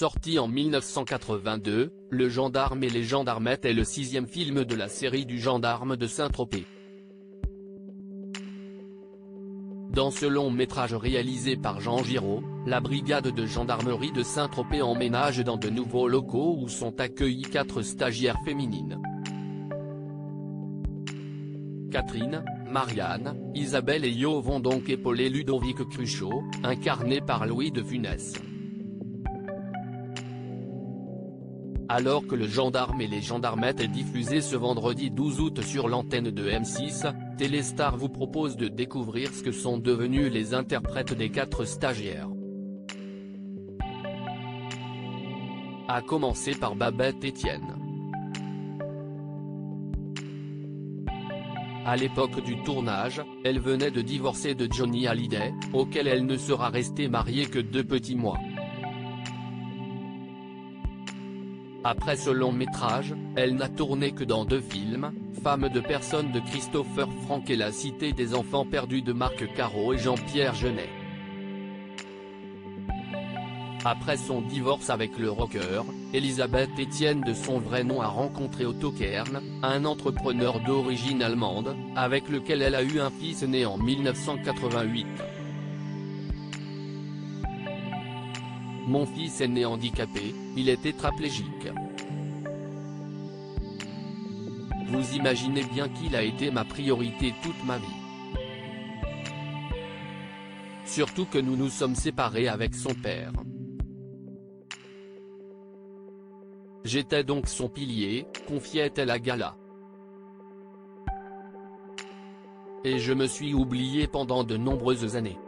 Sorti en 1982, Le Gendarme et les Gendarmettes est le 6e film de la série du Gendarme de Saint-Tropez. Dans ce long métrage réalisé par Jean Giraud, la brigade de gendarmerie de Saint-Tropez emménage dans de nouveaux locaux où sont accueillies 4 stagiaires féminines. Catherine, Marianne, Isabelle et Yo vont donc épauler Ludovic Cruchot, incarné par Louis de Funès. Alors que Le Gendarme et les Gendarmettes est diffusé ce vendredi 12 août sur l'antenne de M6, Téléstar vous propose de découvrir ce que sont devenus les interprètes des 4 stagiaires. À commencer par Babette Etienne. À l'époque du tournage, elle venait de divorcer de Johnny Hallyday, auquel elle ne sera restée mariée que 2 petits mois. Après ce long métrage, elle n'a tourné que dans 2 films, Femme de personne de Christopher Frank et La Cité des enfants perdus de Marc Caro et Jean-Pierre Jeunet. Après son divorce avec le rocker, Elisabeth Etienne de son vrai nom a rencontré Otto Kern, un entrepreneur d'origine allemande, avec lequel elle a eu un fils né en 1988. Mon fils est né handicapé, il est tétraplégique. Vous imaginez bien qu'il a été ma priorité toute ma vie. Surtout que nous nous sommes séparés avec son père. J'étais donc son pilier, confiait-elle à Gala. Et je me suis oublié pendant de nombreuses années.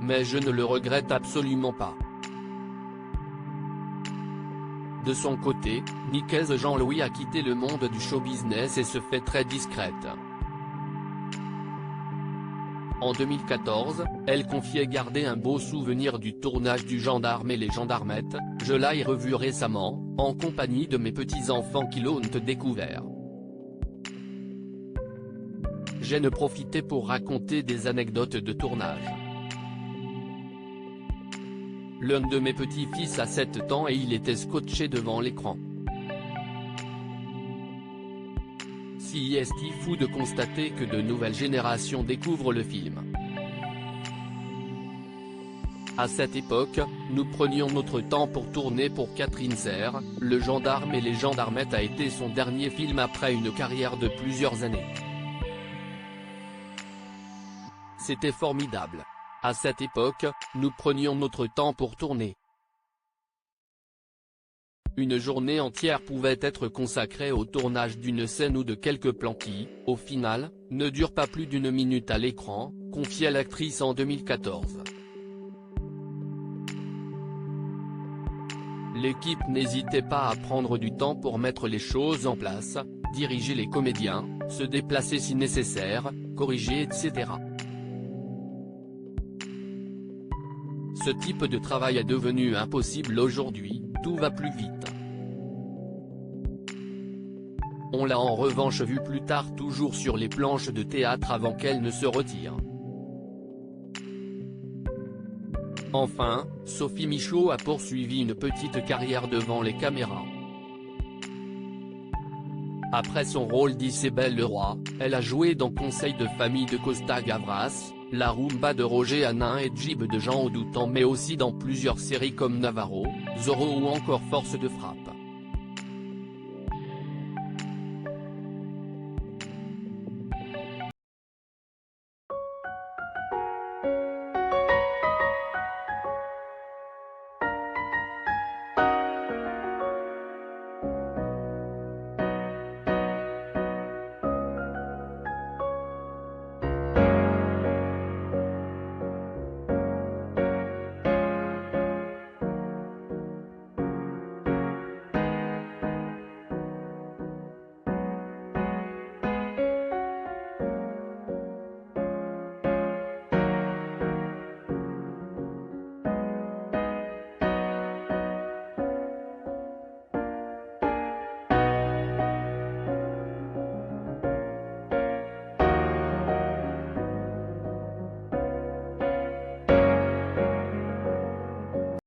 Mais je ne le regrette absolument pas. De son côté, Nicaise Jean-Louis a quitté le monde du show-business et se fait très discrète. En 2014, elle confiait garder un beau souvenir du tournage du Gendarme et les Gendarmettes, je l'ai revu récemment, en compagnie de mes petits-enfants qui l'ont découvert. J'en ai profité pour raconter des anecdotes de tournage. L'un de mes petits-fils a 7 ans et il était scotché devant l'écran. Si est fou de constater que de nouvelles générations découvrent le film. À cette époque, nous prenions notre temps pour tourner pour Catherine Serre, Le Gendarme et les Gendarmettes a été son dernier film après une carrière de plusieurs années. C'était formidable. À cette époque, nous prenions notre temps pour tourner. Une journée entière pouvait être consacrée au tournage d'une scène ou de quelques plans qui, au final, ne durent pas plus d'1 minute à l'écran, confiait l'actrice en 2014. L'équipe n'hésitait pas à prendre du temps pour mettre les choses en place, diriger les comédiens, se déplacer si nécessaire, corriger etc. Ce type de travail est devenu impossible aujourd'hui, tout va plus vite. On l'a en revanche vu plus tard toujours sur les planches de théâtre avant qu'elle ne se retire. Enfin, Sophie Michaud a poursuivi une petite carrière devant les caméras. Après son rôle d'Isabelle Leroy, elle a joué dans Conseil de famille de Costa Gavras, La Rumba de Roger Hanin et Jib de Jean Audoutan mais aussi dans plusieurs séries comme Navarro, Zorro ou encore Force de frappe.